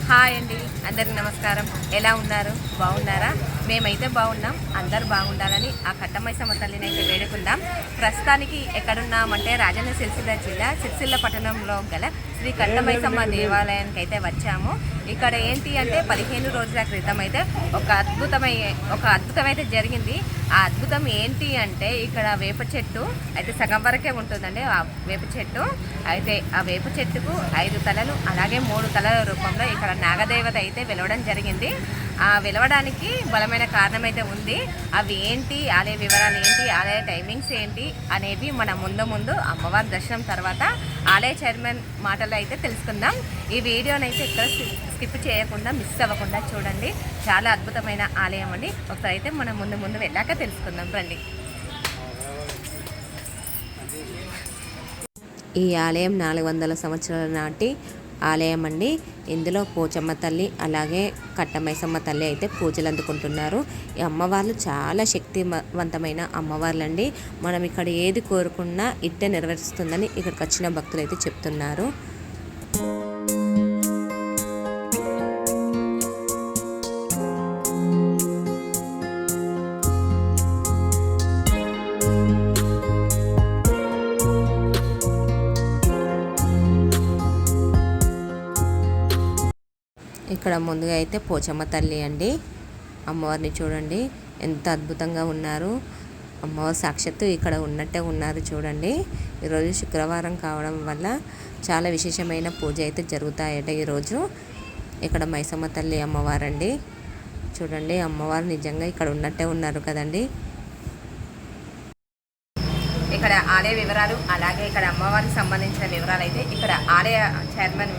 Hi అండి, అందరికి నమస్కారం. ఎలా ఉన్నారు? బాగున్నారా? మేమైతే బాగున్నాం. అందరు బాగుండాలని ఆ కట్టమైసమ్మ తల్లిని అయితే వేడుకుందాం. ప్రస్తుతానికి ఎక్కడున్నామంటే రాజన్న సిరిసిల్ల జిల్లా సిరిసిల్ల పట్టణంలో గల శ్రీ కట్టమైసమ్మ దేవాలయానికి అయితే వచ్చాము. ఇక్కడ ఏంటి అంటే 15 రోజుల క్రితం అయితే ఒక అద్భుతం అయితే జరిగింది. ఆ అద్భుతం ఏంటి అంటే ఇక్కడ వేప చెట్టు అయితే సగం వరకే ఉంటుందండి. ఆ వేప చెట్టు అయితే ఆ వేప చెట్టుకు 5 తలలు అలాగే 3 తలల రూపంలో ఇక్కడ నాగదేవత అయితే వెలవడం జరిగింది. ఆ వెలవడానికి బలమైన కారణం అయితే ఉంది. అవి ఏంటి, ఆలయ వివరాలు ఏంటి, ఆలయ టైమింగ్స్ ఏంటి అనేవి మన ముందు అమ్మవారి దర్శనం తర్వాత ఆలయ చైర్మన్ మాటలు అయితే తెలుసుకుందాం. ఈ వీడియోనైతే ఇక్కడ స్కిప్ చేయకుండా మిస్ అవ్వకుండా చూడండి. చాలా అద్భుతమైన ఆలయం అండి. ఒకసారి అయితే మనం ముందు వెళ్ళాక తెలుసుకుందాం రండి. ఈ ఆలయం 400 సంవత్సరాల నాటి ఆలయం అండి. ఇందులో పోచమ్మ తల్లి అలాగే కట్టమైసమ్మ తల్లి అయితే పూజలు అందుకుంటున్నారు. ఈ అమ్మవార్లు చాలా శక్తివంతమైన అమ్మవార్లండి. మనం ఇక్కడ ఏది కోరుకున్నా ఇట్టే నెరవేరుస్తుందని ఇక్కడికి వచ్చిన భక్తులు అయితే చెప్తున్నారు. ఇక్కడ ముందుగా అయితే పోచమ్మ తల్లి అండి. అమ్మవారిని చూడండి ఎంత అద్భుతంగా ఉన్నారు. అమ్మవారు సాక్షాత్తు ఇక్కడ ఉన్నట్టే ఉన్నారు చూడండి. ఈరోజు శుక్రవారం కావడం వల్ల చాలా విశేషమైన పూజ అయితే జరుగుతాయట ఈరోజు. ఇక్కడ మైసమ్మ తల్లి అమ్మవారండి. చూడండి అమ్మవారు నిజంగా ఇక్కడ ఉన్నట్టే ఉన్నారు కదండి. ఇక్కడ ఆలయ వివరాలు అలాగే ఇక్కడ అమ్మవారికి సంబంధించిన వివరాలు అయితే ఇక్కడ ఆలయ చైర్మన్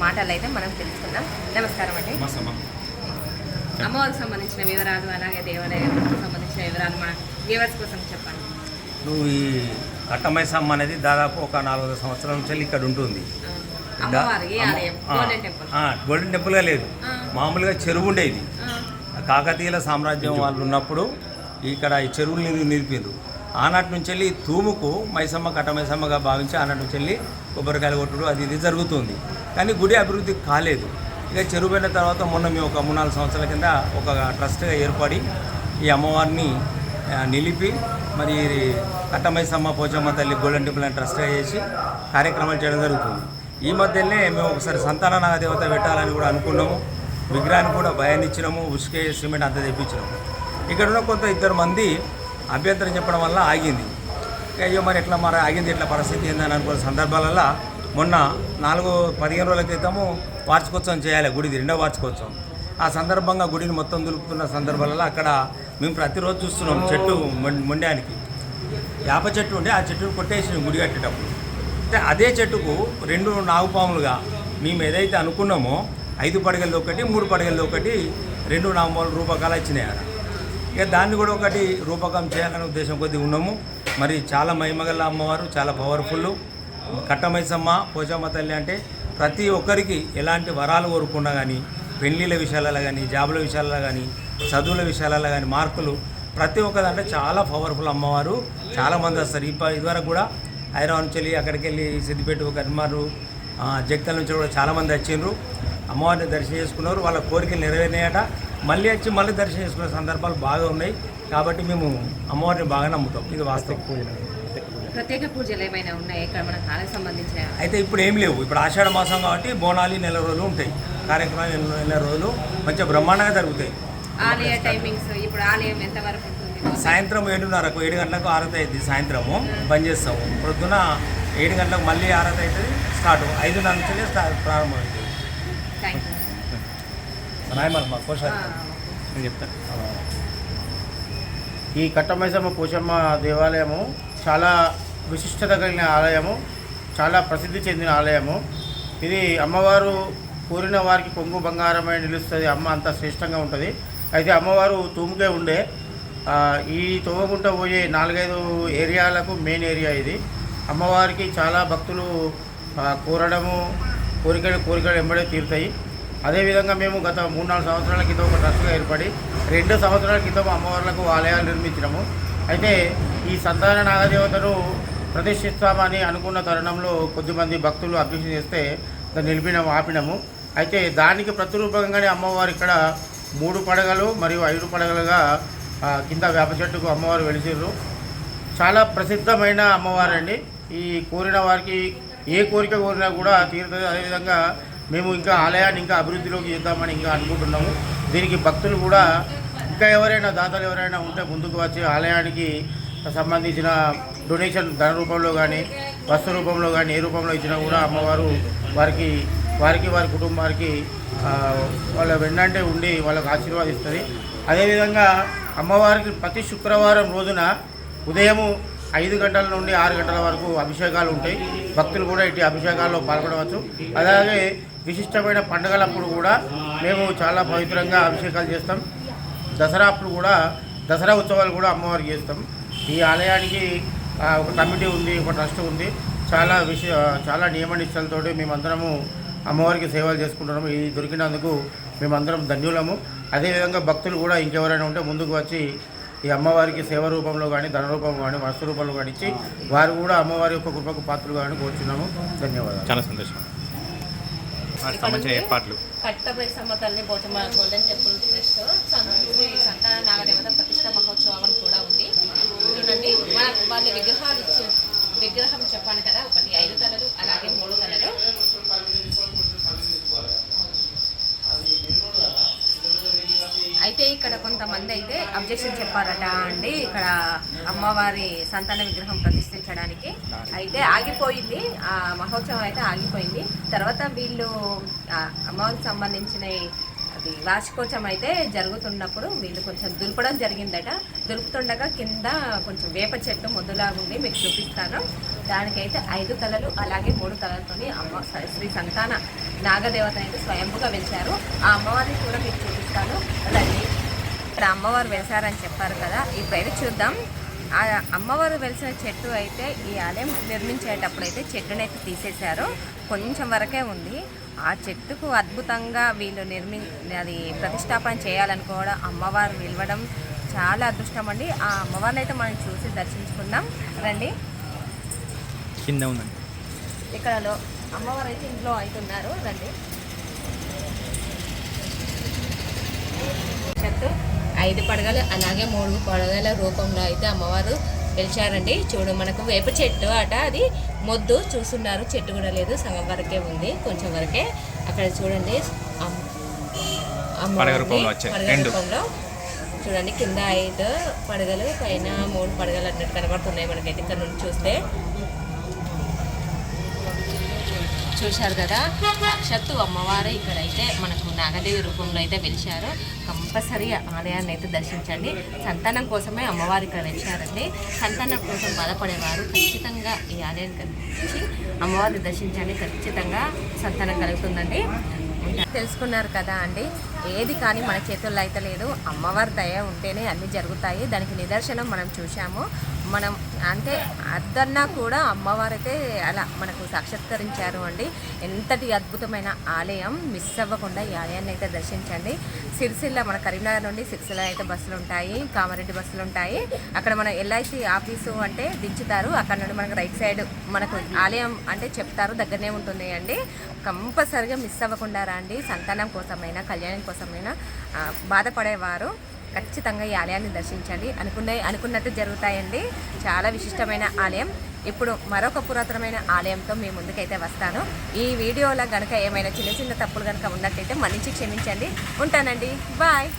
మాటలు అయితే మనం తెలుసుకుందాం. నమస్కారం అండి. అమ్మవారికి సంబంధించిన వివరాలు అలాగే దేవాలయానికి సంబంధించిన వివరాలు మన వ్యూవర్స్ కోసం చెప్పండి. నువ్వు ఈ కట్టమైసమ్మ అనేది దాదాపు ఒక 400 సంవత్సరాల నుంచి ఇక్కడ ఉంటుంది. గోల్డెన్ టెంపుల్గా లేదు, మామూలుగా చెరువు ఉండేది. కాకతీయుల సామ్రాజ్యం వాళ్ళు ఉన్నప్పుడు ఇక్కడ ఈ చెరువులు నిలిపారు. ఆనాటి నుంచి వెళ్ళి తూముకు మైసమ్మ కట్టమైసమ్మగా భావించి ఆనాటి నుంచి వెళ్ళి కొబ్బరికాయలు కొట్టుడు అది ఇది జరుగుతుంది. కానీ గుడి అభివృద్ధి కాలేదు. ఇక చెరువు పోయిన తర్వాత మొన్న మేము ఒక 3-4 సంవత్సరాల కింద ఒక ట్రస్ట్గా ఏర్పడి ఈ అమ్మవారిని నిలిపి మరి కట్టమైసమ్మ పోచమ్మ తల్లి గోల్డెన్ టెంపుల్ అని ట్రస్ట్గా చేసి కార్యక్రమాలు చేయడం జరుగుతుంది. ఈ మధ్యనే మేము ఒకసారి సంతాన నాగదేవత పెట్టాలని కూడా అనుకున్నాము. విగ్రహాన్ని కూడా భయాన్ని ఇచ్చినాము, ఉసుకే సిమెంట్ అంతా తెప్పించినాము. ఇక్కడ ఉన్న కొంత 2 మంది అభ్యంతరం చెప్పడం వల్ల ఆగింది. అయ్యో మరి ఎట్లా ఆగింది, ఎట్లా పరిస్థితి ఏందని అనుకున్న సందర్భాలలో మొన్న 15 రోజుల క్రితము వార్షికోత్సవం చేయాలి గుడిది, 2వ వార్షికోత్సవం. ఆ సందర్భంగా గుడిని మొత్తం దులుపుతున్న సందర్భాలలో అక్కడ మేము ప్రతిరోజు చూస్తున్నాం చెట్టు మొండానికి వేప చెట్టు ఉంటే ఆ చెట్టును కొట్టేసి గుడి కట్టేటప్పుడు అంటే అదే చెట్టుకు 2 నాగుపాములుగా మేము ఏదైతే అనుకున్నామో 5 పడగలది ఒకటి 3 పడగలది ఒకటి 2 నాగుపాములు రూపకాలు వచ్చినాయి. ఇక దాన్ని కూడా ఒకటి రూపకం చేయాలనే ఉద్దేశం కొద్దిగా ఉన్నాము. మరి చాలా మహిమగల అమ్మవారు, చాలా పవర్ఫుల్. కట్టమైసమ్మ పోచమ్మ తల్లి అంటే ప్రతి ఒక్కరికి ఎలాంటి వరాలు కోరుకున్నా కానీ, పెళ్ళిళ్ళ విషయాలలో కానీ, జాబుల విషయాలలో కానీ, చదువుల విషయాలలో కానీ, మార్కులు ప్రతి ఒక్కదంటే చాలా పవర్ఫుల్ అమ్మవారు. చాలామంది వస్తారు. ఇదివరకు కూడా హైదరాబాద్ నుంచి వెళ్ళి అక్కడికి వెళ్ళి సిద్దిపేట కర్మారు జక్కల నుంచి కూడా చాలామంది వచ్చిండ్రు. అమ్మవారిని దర్శనం చేసుకున్నారు. వాళ్ళ కోరికలు నెరవేరినాయట. మళ్ళీ వచ్చి మళ్ళీ దర్శనం చేసుకునే సందర్భాలు బాగా ఉన్నాయి. కాబట్టి మేము అమ్మవారిని బాగా నమ్ముతాం. ఇది వాస్తవ పూజ. ప్రత్యేక పూజలు ఏమైనా ఉన్నాయి ఇక్కడ మన కాలకు సంబంధించిన? అయితే ఇప్పుడు ఏం లేవు. ఇప్పుడు ఆషాఢ మాసం కాబట్టి బోనాలు 1 రోజులు ఉంటాయి. కార్యక్రమాలు 1 రోజులు మంచిగా బ్రహ్మాండంగా జరుగుతాయి. ఆలయ టైమింగ్స్ ఇప్పుడు ఆలయం ఎంతవరకు ఉంటుంది? సాయంత్రం 7:30కు 7 గంటలకు ఆరతి అవుతుంది. సాయంత్రము బంద్ చేస్తాము. పొద్దున 7 గంటలకు మళ్ళీ ఆరతి అవుతుంది. స్టార్ట్ 5:30 నుంచి ప్రారంభమవుతుంది. Thank you. నేను చెప్తాను. ఈ కట్టమైసమ్మ పోచమ్మ దేవాలయము చాలా విశిష్టత కలిగిన ఆలయము, చాలా ప్రసిద్ధి చెందిన ఆలయము. ఇది అమ్మవారు కోరిన వారికి కొంగు బంగారమై నిలుస్తుంది. అమ్మ అంత శ్రేష్టంగా ఉంటుంది. అయితే అమ్మవారు తూముకే ఉండే ఈ తోమగుంట పోయే 4-5 ఏరియాలకు మెయిన్ ఏరియా ఇది. అమ్మవారికి చాలా భక్తులు కోరడము కోరికలు వెంబడే తీరుతాయి. అదేవిధంగా మేము గత 3-4 సంవత్సరాల క్రితం ఒక ట్రస్ట్గా ఏర్పడి 2 సంవత్సరాల క్రితం అమ్మవార్లకు ఆలయాలు నిర్మించినాము. అయితే ఈ సంతాన నాగదేవతను ప్రతిష్ఠిస్తామని అనుకున్న తరుణంలో కొద్దిమంది భక్తులు అభ్యర్థన చేస్తే దాన్ని ఆపినాము. అయితే దానికి ప్రతిరూపంగానే అమ్మవారు ఇక్కడ 3 పడగలు మరియు 5 పడగలుగా కింద వేప చెట్టుకు అమ్మవారు వెలిసిర్రు. చాలా ప్రసిద్ధమైన అమ్మవారండి. ఈ కోరిన వారికి ఏ కోరిక కోరినా కూడా తీరుతుంది. అదేవిధంగా మేము ఇంకా ఆలయాన్ని ఇంకా అభివృద్ధిలోకి చేద్దామని ఇంకా అనుకుంటున్నాము. దీనికి భక్తులు కూడా ఇంకా ఎవరైనా దాతలు ఎవరైనా ఉంటే ముందుకు వచ్చి ఆలయానికి సంబంధించిన డొనేషన్ ధన రూపంలో కానీ వస్తు రూపంలో కానీ ఏ రూపంలో ఇచ్చినా కూడా అమ్మవారు వారికి వారి కుటుంబానికి వాళ్ళ వెన్నంటే ఉండి వాళ్ళకు ఆశీర్వాదిస్తుంది. అదేవిధంగా అమ్మవారికి ప్రతి శుక్రవారం రోజున ఉదయం 5 గంటల నుండి 6 గంటల వరకు అభిషేకాలు ఉంటాయి. భక్తులు కూడా ఇటు అభిషేకాల్లో పాల్గొనవచ్చు. అలాగే విశిష్టమైన పండుగలప్పుడు కూడా మేము చాలా పవిత్రంగా అభిషేకాలు చేస్తాం. దసరా అప్పుడు కూడా దసరా ఉత్సవాలు కూడా అమ్మవారికి చేస్తాం. ఈ ఆలయానికి ఒక కమిటీ ఉంది, ఒక ట్రస్ట్ ఉంది. చాలా నియమ నిష్టలతోటి మేమందరము అమ్మవారికి సేవలు చేసుకుంటున్నాము. ఇది దొరికినందుకు మేమందరం ధన్యులము. అదేవిధంగా భక్తులు కూడా ఇంకెవరైనా ఉంటే ముందుకు వచ్చి ఈ అమ్మవారికి సేవ రూపంలో కానీ ధన రూపంలో కానీ వస్తు రూపంలో కానీ ఇచ్చి వారు కూడా అమ్మవారి యొక్క కృపకు పాత్రలు కానీ కోరుచున్నాము. ధన్యవాదాలు. చాలా సంతోషం. సంబంధించిన ఏర్పాట్లు కట్టమైసమ్మ తల్లి Pochamma golden temple trust Shri సంతాన నాగదేవత ప్రతిష్ట మహోత్సవం కూడా ఉంది. చూడండి, వాళ్ళ విగ్రహం చెప్పాను కదా, ఒకటి 5 తలలు అలాగే 3 తలలు. అయితే ఇక్కడ కొంతమంది అయితే అబ్జెక్షన్ చెప్పారట అండి, ఇక్కడ అమ్మవారి సంతాన విగ్రహం ప్రతిష్ఠించడానికి. అయితే ఆగిపోయింది, ఆ మహోత్సవం అయితే ఆగిపోయింది. తర్వాత వీళ్ళు అమ్మవారికి సంబంధించిన అది వార్షికోత్సవం అయితే జరుగుతున్నప్పుడు వీళ్ళు కొంచెం దులపడం జరిగిందట. దులుపుతుండగా కింద కొంచెం వేప చెట్టు మొద్దులాగుంది, మీకు చూపిస్తాను. దానికైతే 5 తలలు అలాగే 3 తలలతోని శ్రీ సంతాన నాగదేవత అయితే స్వయంపుగా వెలిచారు. ఆ అమ్మవారిని కూడా మీకు చూపిస్తాను రండి. ఇక్కడ అమ్మవారు వెలిసారని చెప్పారు కదా, ఇప్పుడైతే చూద్దాం. ఆ అమ్మవారు వెలిసిన చెట్టు అయితే ఈ ఆలయం నిర్మించేటప్పుడు అయితే చెట్టునైతే తీసేశారు, కొంచెం వరకే ఉంది. ఆ చెట్టుకు అద్భుతంగా వీళ్ళు అది ప్రతిష్టాపన చేయాలనుకోవడం, అమ్మవారు నిలవడం చాలా అదృష్టం అండి. ఆ అమ్మవారిని అయితే మనం చూసి దర్శించుకుందాం రండి. కింద ఉందండి ఇక్కడ అమ్మవారు అయితే ఇంట్లో అవుతున్నారు రండి. చెట్టు 5 పడగలు అలాగే 3 పడగల రూపంలో అయితే అమ్మవారు వెలిచారండి. చూడు, మనకు వేప చెట్టు అట, అది మొద్దు చూస్తున్నారు, చెట్టు కూడా లేదు, సగం వరకే ఉంది, కొంచెం వరకే. అక్కడ చూడండి పడగ రూపంలో చూడండి, కింద 5 పడగలు పైన 3 పడగలు అన్నట్టు కనబడుతున్నాయి మనకైతే ఇక్కడ నుండి చూస్తే. చూశారు కదా, సాక్షాత్తు అమ్మవారు ఇక్కడైతే మనకు నాగదేవి రూపంలో అయితే వెలిచారు. కంపల్సరీ ఆలయాన్ని అయితే దర్శించండి. సంతానం కోసమే అమ్మవారు ఇక్కడ వెలిచారండి. సంతానం కోసం బాధపడేవారు ఖచ్చితంగా ఈ ఆలయానికి వచ్చి అమ్మవారిని దర్శించండి, ఖచ్చితంగా సంతానం కలుగుతుందండి. తెలుసుకున్నారు కదా అండి, ఏది కానీ మన చేతుల్లో అయితే లేదు, అమ్మవారి దయ ఉంటేనే అన్నీ జరుగుతాయి. దానికి నిదర్శనం మనం చూసాము. మనం అంటే అద్దన్నా కూడా అమ్మవారైతే అలా మనకు సాక్షాత్కరించారు అండి. ఎంతటి అద్భుతమైన ఆలయం, మిస్ అవ్వకుండా ఈ ఆలయాన్ని అయితే దర్శించండి. సిరిసిల్ల మన కరీంనగర్ నుండి సిరిసిల్ల అయితే బస్సులు ఉంటాయి, కామారెడ్డి బస్సులు ఉంటాయి. అక్కడ మన ఎల్ఐసి ఆఫీసు అంటే దించుతారు, అక్కడ నుండి మనకు రైట్ సైడ్ మనకు ఆలయం అంటే చెప్తారు, దగ్గరనే ఉంటుంది అండి. కంపల్సరిగా మిస్ అవ్వకుండా రండి. సంతానం కోసమైనా కళ్యాణం కోసమైనా బాధపడేవారు ఖచ్చితంగా ఈ ఆలయాన్ని దర్శించండి. అనుకున్నట్టు జరుగుతాయండి. చాలా విశిష్టమైన ఆలయం. ఇప్పుడు మరొక పురాతనమైన ఆలయంతో మీ ముందుకైతే వస్తాను. ఈ వీడియోలో కనుక ఏమైనా చిన్న చిన్న తప్పులు కనుక ఉన్నట్టయితే మన్నించి క్షమించండి. ఉంటానండి, బాయ్.